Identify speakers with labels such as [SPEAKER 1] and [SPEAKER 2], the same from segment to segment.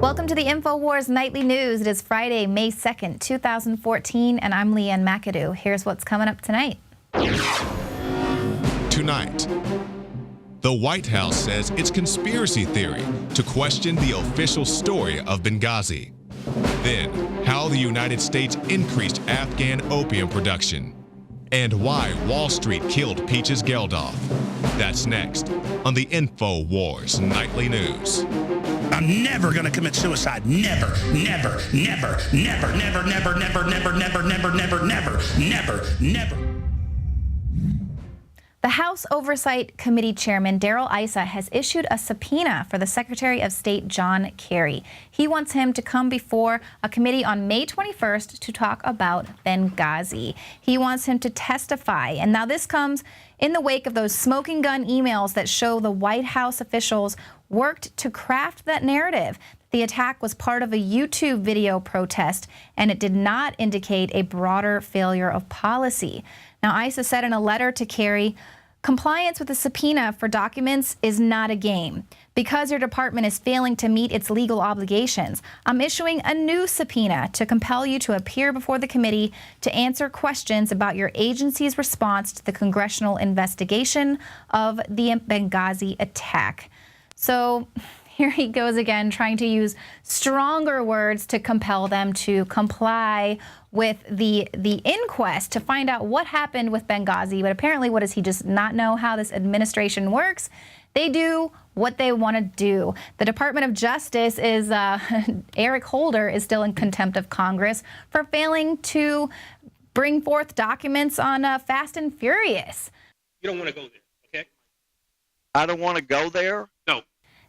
[SPEAKER 1] Welcome to the InfoWars Nightly News. It is Friday, May 2nd, 2014, and I'm Leanne McAdoo. Here's what's coming up tonight.
[SPEAKER 2] Tonight, the White House says it's conspiracy theory to question the official story of Benghazi. Then, how the United States increased Afghan opium production. And why Wall Street killed Peaches Geldof. That's next on the InfoWars Nightly News.
[SPEAKER 3] I'm never going to commit suicide. Never, never, never, never, never, never, never, never, never, never, never, never, never, never.
[SPEAKER 1] The House Oversight Committee Chairman Darrell Issa has issued a subpoena for the Secretary of State John Kerry. He wants him to come before a committee on May 21st to talk about Benghazi. He wants him to testify. And now this comes in the wake of those smoking gun emails that show the White House officials worked to craft that narrative. The attack was part of a YouTube video protest, and it did not indicate a broader failure of policy. Now, Issa said in a letter to Kerry, compliance with the subpoena for documents is not a game. Because your department is failing to meet its legal obligations, I'm issuing a new subpoena to compel you to appear before the committee to answer questions about your agency's response to the congressional investigation of the Benghazi attack. So here he goes again, trying to use stronger words to compel them to comply with the inquest to find out what happened with Benghazi. But apparently, what does he just not know how this administration works? They do what they want to do. The Department of Justice is, Eric Holder is still in contempt of Congress for failing to bring forth documents on Fast and Furious.
[SPEAKER 4] You don't want to go there, okay?
[SPEAKER 5] I don't want to go there?
[SPEAKER 4] No.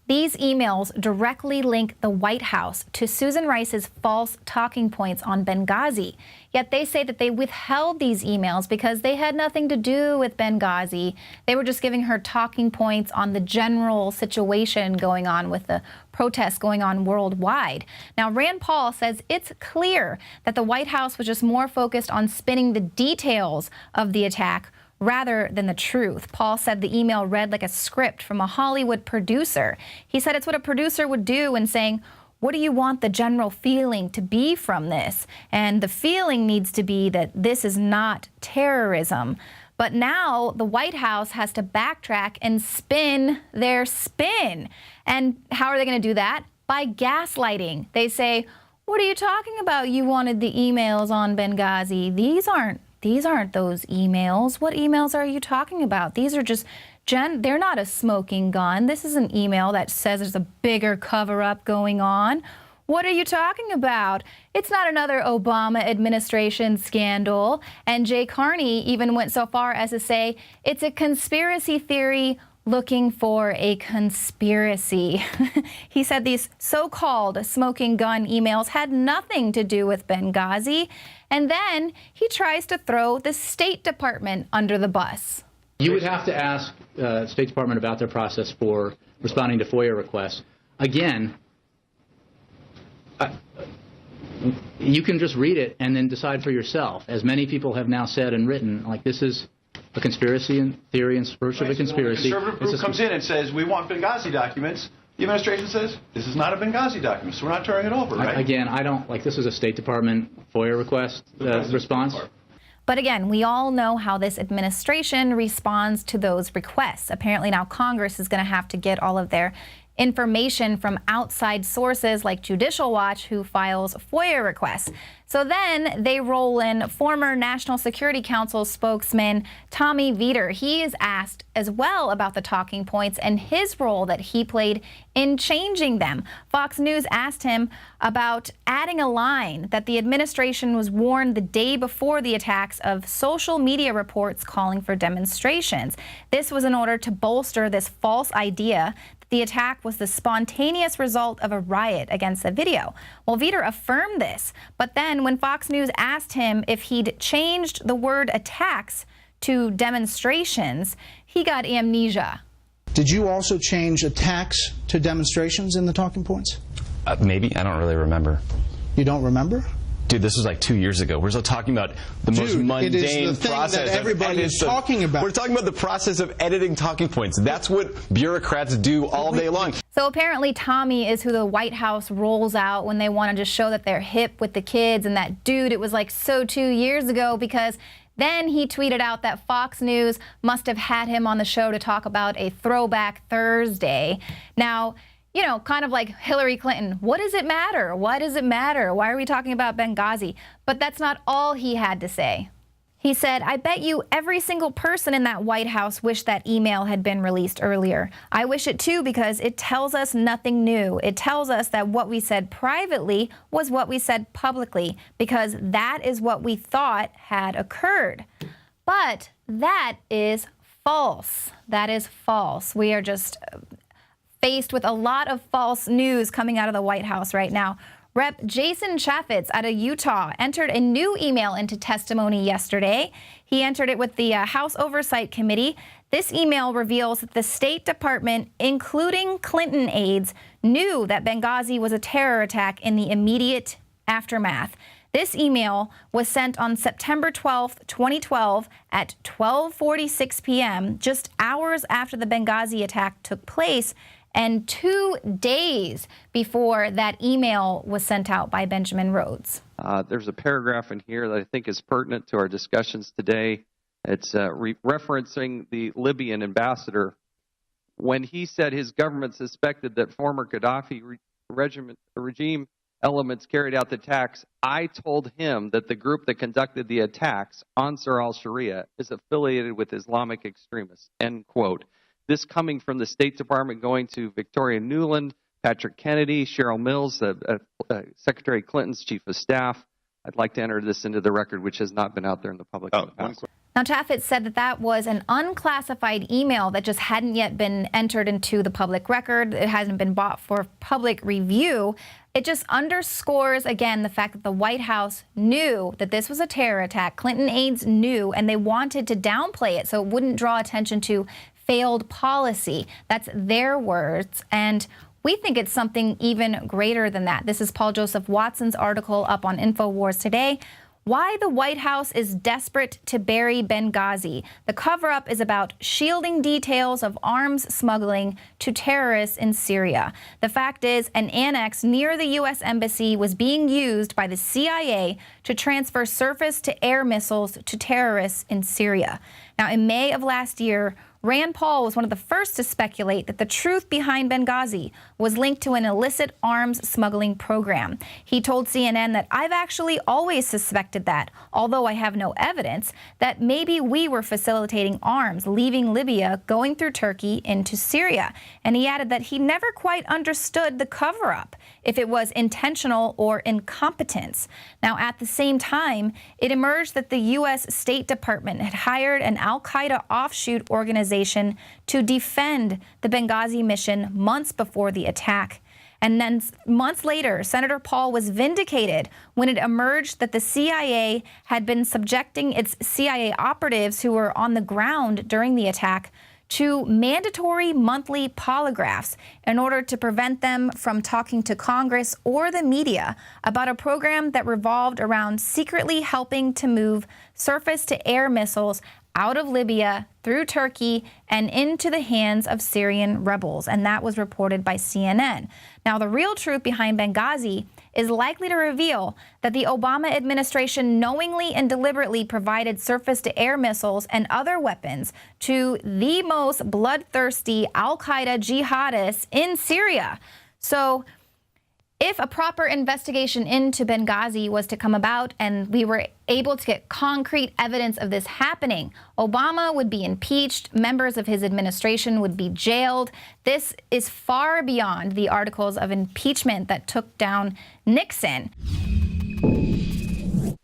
[SPEAKER 1] These emails directly link the White House to Susan Rice's false talking points on Benghazi. Yet they say that they withheld these emails because they had nothing to do with Benghazi. They were just giving her talking points on the general situation going on with the protests going on worldwide. Now, Rand Paul says it's clear that the White House was just more focused on spinning the details of the attack rather than the truth. Paul said the email read like a script from a Hollywood producer. He said it's what a producer would do when saying, what do you want the general feeling to be from this? And the feeling needs to be that this is not terrorism. But now the White House has to backtrack and spin their spin. And how are they going to do that? By gaslighting. They say, what are you talking about? You wanted the emails on Benghazi. These aren't those emails. What emails are you talking about? These are just, they're not a smoking gun. This is an email that says there's a bigger cover-up going on. What are you talking about? It's not another Obama administration scandal. And Jay Carney even went so far as to say it's a conspiracy theory looking for a conspiracy. He said these so-called smoking gun emails had nothing to do with Benghazi. And then he tries to throw the State Department under the bus.
[SPEAKER 6] You would have to ask the State Department about their process for responding to FOIA requests. Again, you can just read it and then decide for yourself. As many people have now said and written, like this is a conspiracy and theory and search of a conspiracy.
[SPEAKER 7] The conservative group comes in and says, we want Benghazi documents. The administration says, this is not a Benghazi document, so we're not turning it over, right?
[SPEAKER 6] Again, I don't, like this is a State Department FOIA request response.
[SPEAKER 1] But again, we all know how this administration responds to those requests. Apparently now Congress is going to have to get all of their information from outside sources like Judicial Watch, who files FOIA requests. So then they roll in former National Security Council spokesman Tommy Vietor. He is asked as well about the talking points and his role that he played in changing them. Fox News asked him about adding a line that the administration was warned the day before the attacks of social media reports calling for demonstrations. This was in order to bolster this false idea the attack was the spontaneous result of a riot against the video. Well, Vietor affirmed this, but then when Fox News asked him if he'd changed the word attacks to demonstrations, he got amnesia.
[SPEAKER 8] Did you also change attacks to demonstrations in the talking points?
[SPEAKER 9] Maybe. I don't really remember.
[SPEAKER 8] You don't remember?
[SPEAKER 9] Dude, this was like 2 years ago. We're still talking about the most mundane
[SPEAKER 8] it is the thing
[SPEAKER 9] process
[SPEAKER 8] that everybody is talking about.
[SPEAKER 9] We're talking about the process of editing talking points. That's what bureaucrats do all day long.
[SPEAKER 1] So apparently Tommy is who the White House rolls out when they want to just show that they're hip with the kids, and that dude, it was like so 2 years ago, because then he tweeted out that Fox News must have had him on the show to talk about a Throwback Thursday. Now, you know, kind of like Hillary Clinton. What does it matter? Why does it matter? Why are we talking about Benghazi? But that's not all he had to say. He said, I bet you every single person in that White House wished that email had been released earlier. I wish it too, because it tells us nothing new. It tells us that what we said privately was what we said publicly, because that is what we thought had occurred. But that is false. That is false. We are just faced with a lot of false news coming out of the White House right now. Rep. Jason Chaffetz out of Utah entered a new email into testimony yesterday. He entered it with the House Oversight Committee. This email reveals that the State Department, including Clinton aides, knew that Benghazi was a terror attack in the immediate aftermath. This email was sent on September 12th, 2012 at 12:46 p.m., just hours after the Benghazi attack took place, and 2 days before that email was sent out by Benjamin Rhodes.
[SPEAKER 10] There's a paragraph in here that I think is pertinent to our discussions today. It's referencing the Libyan ambassador when he said his government suspected that former Gaddafi regime elements carried out the attacks. I told him that the group that conducted the attacks, Ansar al-Sharia, is affiliated with Islamic extremists, end quote. This coming from the State Department going to Victoria Nuland, Patrick Kennedy, Cheryl Mills, Secretary Clinton's chief of staff. I'd like to enter this into the record, which has not been out there in the public.
[SPEAKER 1] Now, Chaffetz said that that was an unclassified email that just hadn't yet been entered into the public record. It hasn't been bought for public review. It just underscores, again, the fact that the White House knew that this was a terror attack. Clinton aides knew, and they wanted to downplay it so it wouldn't draw attention to failed policy. That's their words, and we think it's something even greater than that. This is Paul Joseph Watson's article up on InfoWars today. Why the White House is desperate to bury Benghazi. The cover-up is about shielding details of arms smuggling to terrorists in Syria. The fact is, an annex near the U.S. Embassy was being used by the CIA to transfer surface-to-air missiles to terrorists in Syria. Now, in May of last year, Rand Paul was one of the first to speculate that the truth behind Benghazi was linked to an illicit arms smuggling program. He told CNN that I've actually always suspected that, although I have no evidence, that maybe we were facilitating arms leaving Libya, going through Turkey into Syria. And he added that he never quite understood the cover-up, if it was intentional or incompetence. Now, at the same time, it emerged that the U.S. State Department had hired an al-Qaeda offshoot organization to defend the Benghazi mission months before the attack. And then months later, Senator Paul was vindicated when it emerged that the CIA had been subjecting its CIA operatives who were on the ground during the attack to mandatory monthly polygraphs in order to prevent them from talking to Congress or the media about a program that revolved around secretly helping to move surface-to-air missiles out of Libya, through Turkey, and into the hands of Syrian rebels. And that was reported by CNN. Now, the real truth behind Benghazi is likely to reveal that the Obama administration knowingly and deliberately provided surface-to-air missiles and other weapons to the most bloodthirsty al-Qaeda jihadists in Syria. So, if a proper investigation into Benghazi was to come about and we were able to get concrete evidence of this happening, Obama would be impeached, members of his administration would be jailed. This is far beyond the articles of impeachment that took down Nixon.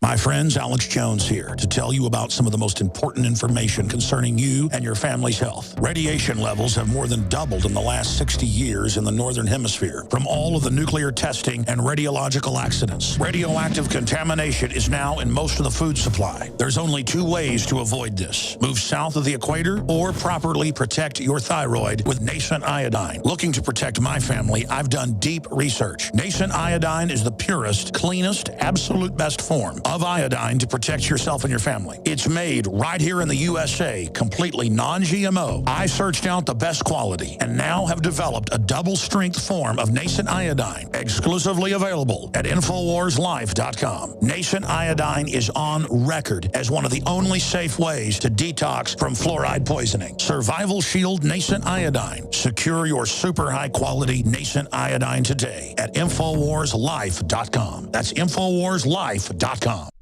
[SPEAKER 3] My friends, Alex Jones here to tell you about some of the most important information concerning you and your family's health. Radiation levels have more than doubled in the last 60 years in the Northern Hemisphere from all of the nuclear testing and radiological accidents. Radioactive contamination is now in most of the food supply. There's only 2 ways to avoid this. Move south of the equator or properly protect your thyroid with nascent iodine. Looking to protect my family, I've done deep research. Nascent iodine is the pure purest, cleanest, absolute best form of iodine to protect yourself and your family. It's made right here in the USA, completely non-GMO. I searched out the best quality and now have developed a double-strength form of nascent iodine, exclusively available at InfoWarsLife.com. Nascent iodine is on record as one of the only safe ways to detox from fluoride poisoning. Survival Shield Nascent Iodine. Secure your super high-quality nascent iodine today at InfoWarsLife.com. That's InfoWarsLife.com.